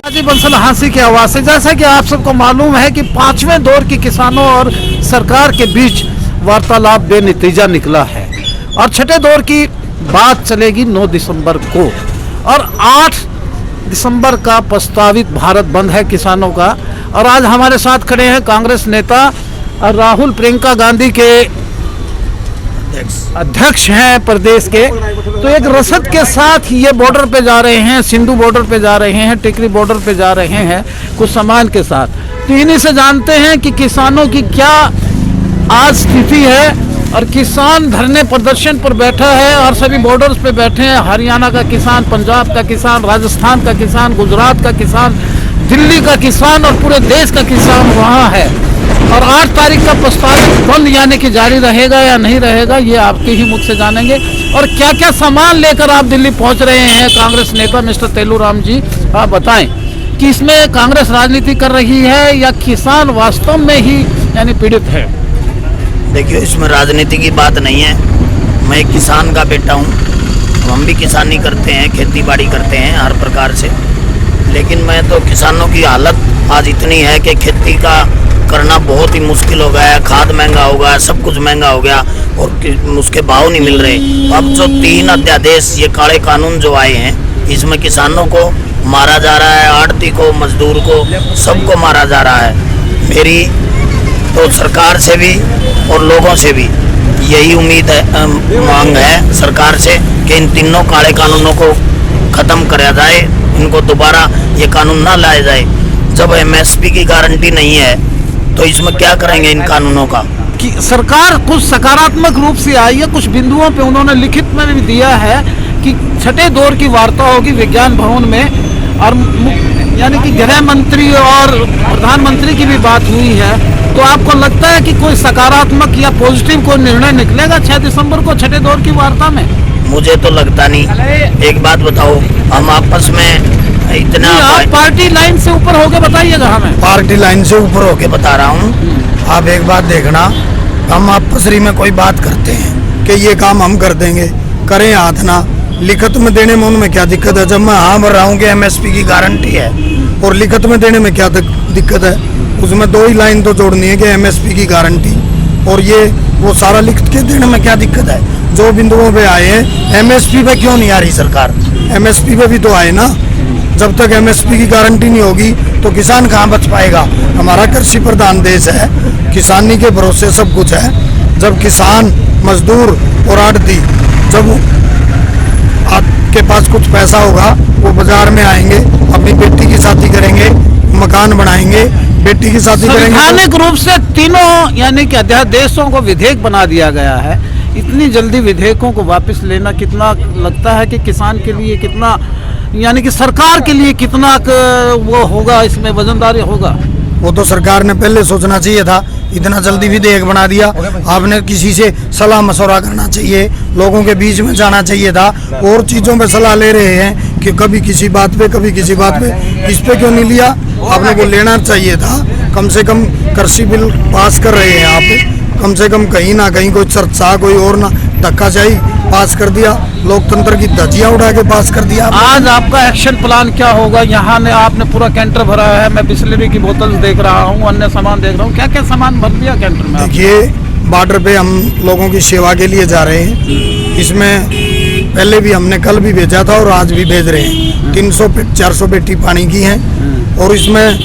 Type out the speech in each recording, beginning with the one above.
जी बंसल हांसी की आवाज से, जैसा कि आप सबको मालूम है कि 5वें दौर की किसानों और सरकार के बीच वार्तालाप बेनतीजा निकला है और छठे दौर की बात चलेगी 9 दिसंबर को और 8 दिसंबर का प्रस्तावित भारत बंद है किसानों का। और आज हमारे साथ खड़े हैं कांग्रेस नेता और राहुल प्रियंका गांधी के अध्यक्ष हैं प्रदेश के। तो एक रसद के साथ ये बॉर्डर पे जा रहे हैं, सिंधु बॉर्डर पे जा रहे हैं, टिकरी बॉर्डर पे जा रहे हैं कुछ सामान के साथ। तो इन्हीं से जानते हैं कि किसानों की क्या आज स्थिति है। और किसान धरने प्रदर्शन पर बैठा है और सभी बॉर्डर्स पे बैठे हैं। हरियाणा का किसान, पंजाब का किसान, राजस्थान का किसान, गुजरात का किसान, दिल्ली का किसान और पूरे देश का किसान वहाँ है। और 8 तारीख का प्रस्तावित बंद यानी कि जारी रहेगा या नहीं रहेगा, ये आपके ही मुख से जानेंगे। और क्या क्या सामान लेकर आप दिल्ली पहुंच रहे हैं कांग्रेस नेता मिस्टर तेलूराम जी, आप बताएं कि इसमें कांग्रेस राजनीति कर रही है या किसान वास्तव में ही यानी पीड़ित है। देखिए, इसमें राजनीति की बात नहीं है। मैं एक किसान का बेटा हूँ, हम भी किसानी करते हैं, खेती बाड़ी करते हैं हर प्रकार से। लेकिन मैं तो किसानों की हालत आज इतनी है कि खेती का करना बहुत ही मुश्किल हो गया है। खाद महंगा हो गया, सब कुछ महंगा हो गया और उसके भाव नहीं मिल रहे। अब जो 3 अध्यादेश ये काले कानून जो आए हैं, इसमें किसानों को मारा जा रहा है, आड़ती को, मजदूर को, सबको मारा जा रहा है। मेरी तो सरकार से भी और लोगों से भी यही उम्मीद है, मांग है सरकार से कि इन तीनों काले कानूनों को ख़त्म कराया जाए, इनको दोबारा ये कानून ना लाए जाए। जब MSP की गारंटी नहीं है तो इसमें क्या करेंगे इन कानूनों का। कि सरकार कुछ सकारात्मक रूप से आई है, कुछ बिंदुओं पे उन्होंने लिखित में भी दिया है कि छठे दौर की वार्ता होगी विज्ञान भवन में। और यानी कि गृह मंत्री और प्रधानमंत्री की भी बात हुई है। तो आपको लगता है कि कोई सकारात्मक या पॉजिटिव कोई निर्णय निकलेगा 6 दिसंबर को छठे दौर की वार्ता में? मुझे तो लगता नहीं। एक बात बताओ, हम आपस में इतना आप पार्टी लाइन से ऊपर होके बताइएगा। हमें पार्टी लाइन से ऊपर होके बता रहा हूँ। आप एक बात देखना, हम आपसरी में कोई बात करते हैं कि ये काम हम कर देंगे, करें हाथ ना। लिखत में देने में उनमें क्या दिक्कत है? जब मैं हाँ भर रहा हूँ कि MSP की गारंटी है और लिखत में देने में क्या दिक्कत है? उसमें 2 ही लाइन तो जोड़नी है कि MSP की गारंटी, और ये वो सारा लिख के देने में क्या दिक्कत है? जो बिंदुओं पे आए हैं MSP पे क्यों नहीं आ रही सरकार? MSP पे भी तो आए ना। जब तक MSP की गारंटी नहीं होगी तो किसान कहाँ बच पाएगा? हमारा कृषि प्रधान देश है, किसानी के भरोसे सब कुछ है। जब किसान, मजदूर और आड़ती जब आपके पास कुछ पैसा होगा, वो बाजार में आएंगे, अपनी बेटी की शादी करेंगे, मकान बनाएंगे, बेटी की शादी करेंगे। संवैधानिक रूप से तीनों यानी कि अध्यादेशों को विधेयक बना दिया गया है। इतनी जल्दी विधेयकों को वापस लेना कितना लगता है कि किसान के लिए कितना, यानी कि सरकार के लिए कितना वो होगा, इसमें वजनदारी होगा? वो तो सरकार ने पहले सोचना चाहिए था। इतना जल्दी विधेयक बना दिया। आपने किसी से सलाह मशवरा करना चाहिए, लोगों के बीच में जाना चाहिए था। और चीज़ों पे सलाह ले रहे हैं कि कभी किसी बात पे, कभी किसी बात पे, इस पे क्यों नहीं लिया? आपने को लेना चाहिए था। कम से कम कृषि बिल पास कर रहे हैं आप, कम से कम कहीं ना कहीं कोई चर्चा, कोई और ना धक्काशाही पास कर दिया, लोकतंत्र की धज्जियां उड़ा के पास कर दिया। आज आपका एक्शन प्लान क्या होगा? यहाँ ने आपने पूरा कैंटर भरा है, मैं बिस्लरी की बोतल देख रहा हूँ, अन्य सामान देख रहा हूँ, क्या क्या सामान भर दिया कैंटर में? देखिए, बॉर्डर पे हम लोगों की सेवा के लिए जा रहे हैं। इसमें पहले भी हमने कल भी भेजा था और आज भी भेज रहे हैं। 300-400 पेटी पानी की हैं और इसमें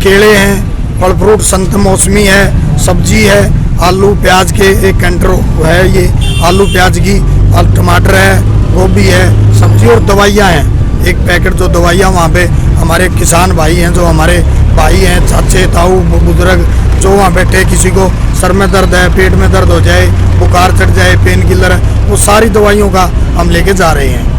केले हैं, फल फ्रूट, संत मौसमी है, सब्जी है, आलू प्याज के एक कैंटर है, ये आलू प्याज की, और टमाटर है, गोभी है, सब्जी और दवाइयाँ हैं। एक पैकेट जो दवाइयाँ वहाँ पे हमारे किसान भाई हैं, जो हमारे भाई हैं, चाचे ताऊ बुजुर्ग जो वहाँ बैठे, किसी को सर में दर्द है, पेट में दर्द हो जाए, बुखार चढ़ जाए, पेन किलर है, वो सारी दवाइयों का हम लेके जा रहे हैं।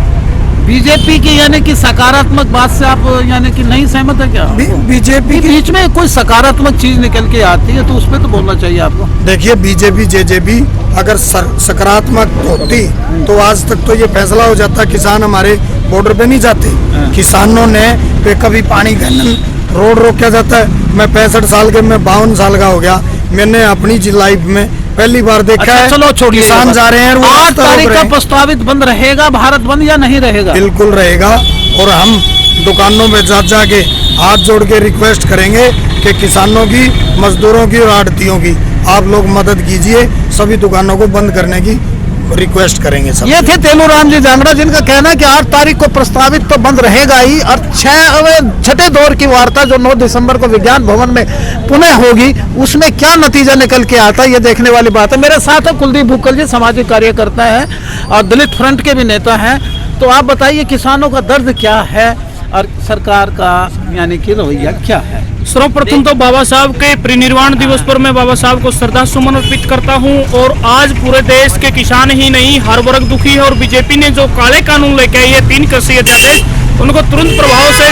बीजेपी की यानी कि सकारात्मक बात से आप यानी कि नहीं सहमत है क्या? बीजेपी के बीच में कोई सकारात्मक चीज निकल के आती है तो उस पर तो बोलना चाहिए आपको। देखिए, बीजेपी JJP अगर सकारात्मक होती तो आज तक तो ये फैसला हो जाता। किसान हमारे बॉर्डर पे नहीं जाते। किसानों ने पे कभी पानी का रोड रोका जाता है। मैं 65 साल के, मैं 52 साल का हो गया, मैंने अपनी लाइफ में पहली बार देखा है। चलो छोड़िए, किसान जा रहे हैं। 8 तारीख का प्रस्तावित बंद रहेगा भारत बंद या नहीं रहेगा? बिल्कुल रहेगा। और हम दुकानों में जा के हाथ जोड़ के रिक्वेस्ट करेंगे कि किसानों की, मजदूरों की और आड़तियों की आप लोग मदद कीजिए। सभी दुकानों को बंद करने की रिक्वेस्ट करेंगे सब। ये थे तेलूराम जी जांगड़ा, जिनका कहना है कि 8 तारीख को प्रस्तावित तो बंद रहेगा ही, और छठे दौर की वार्ता जो 9 दिसंबर को विज्ञान भवन में पुनः होगी, उसमें क्या नतीजा निकल के आता है ये देखने वाली बात है। मेरे साथ है कुलदीप भुक्कल जी, सामाजिक कार्यकर्ता है और दलित फ्रंट के भी नेता हैं। तो आप बताइए किसानों का दर्द क्या है और सरकार का यानी कि रवैया क्या है। सर्वप्रथम तो बाबा साहब के परिनिर्वाण दिवस पर मैं बाबा साहब को श्रद्धा सुमन अर्पित करता हूं। और आज पूरे देश के किसान ही नहीं, हर वर्ग दुखी है। और बीजेपी ने जो काले कानून लेके आई है 3 कृषि अध्यादेश, उनको तुरंत प्रभाव से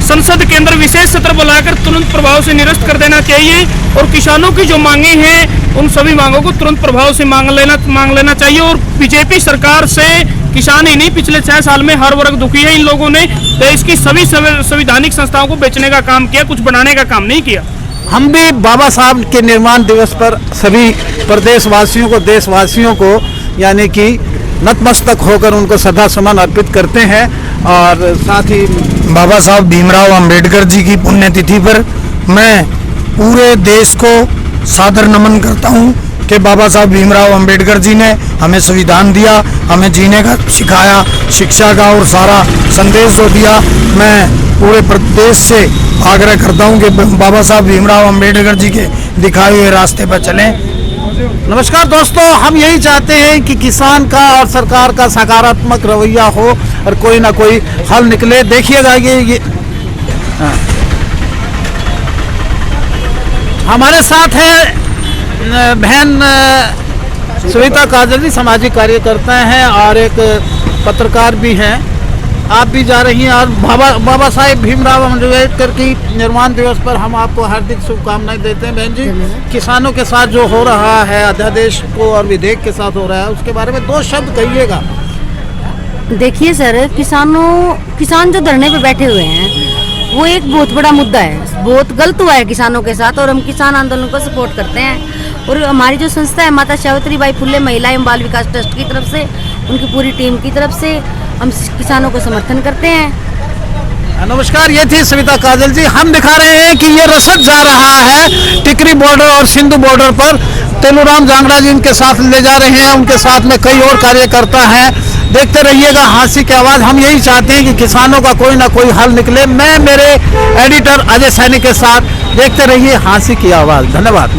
संसद के अंदर विशेष सत्र बुलाकर तुरंत प्रभाव से निरस्त कर देना चाहिए। और किसानों की जो मांगे हैं उन सभी मांगों को तुरंत प्रभाव से मांग लेना चाहिए। और बीजेपी सरकार से किसान ही नहीं, पिछले 6 साल में हर वर्ग दुखी है। इन लोगों ने देश की सभी संवैधानिक संस्थाओं को बेचने का काम किया, कुछ बनाने का काम नहीं किया। हम भी बाबा साहब के निर्माण दिवस पर सभी प्रदेशवासियों को, देशवासियों को यानी कि नतमस्तक होकर उनको श्रद्धा सुमन अर्पित करते हैं। और साथ ही बाबा साहब भीमराव अंबेडकर जी की पुण्यतिथि पर मैं पूरे देश को सादर नमन करता हूं कि बाबा साहब भीमराव अंबेडकर जी ने हमें संविधान दिया, हमें जीने का सिखाया, शिक्षा का और सारा संदेश जो दिया। मैं पूरे प्रदेश से आग्रह करता हूं कि बाबा साहब भीमराव अंबेडकर जी के दिखाए हुए रास्ते पर चलें। नमस्कार दोस्तों, हम यही चाहते हैं कि किसान का और सरकार का सकारात्मक रवैया हो और कोई ना कोई हल निकले। देखिएगा ये हमारे साथ है बहन सुनीता काजल जी, सामाजिक कार्यकर्ता हैं और एक पत्रकार भी हैं। आप भी जा रही हैं और बाबा साहेब भीमराव अम्बेडकर की निर्माण दिवस पर हम आपको हार्दिक शुभकामनाएं देते हैं। बहन जी, किसानों के साथ जो हो रहा है अध्यादेश को और विधेयक के साथ हो रहा है, उसके बारे में 2 शब्द कहिएगा। देखिए सर, किसान जो धरने पे बैठे हुए हैं वो एक बहुत बड़ा मुद्दा है, बहुत गलत हुआ है किसानों के साथ। और हम किसान आंदोलन को सपोर्ट करते हैं। और हमारी जो संस्था है माता सावित्रीबाई फुले महिला एवं बाल विकास ट्रस्ट की तरफ से, उनकी पूरी टीम की तरफ से हम किसानों को समर्थन करते हैं। नमस्कार, ये थी सविता काजल जी। हम दिखा रहे हैं कि ये रसद जा रहा है टिकरी बॉर्डर और सिंधु बॉर्डर पर। तेलूराम जांगड़ा जी उनके साथ ले जा रहे हैं, उनके साथ में कई और कार्यकर्ता हैं। देखते रहिएगा हाँसी की आवाज़। हम यही चाहते हैं कि किसानों का कोई ना कोई हल निकले। मैं मेरे एडिटर अजय सैनी के साथ, देखते रहिए हाँसी की आवाज़। धन्यवाद।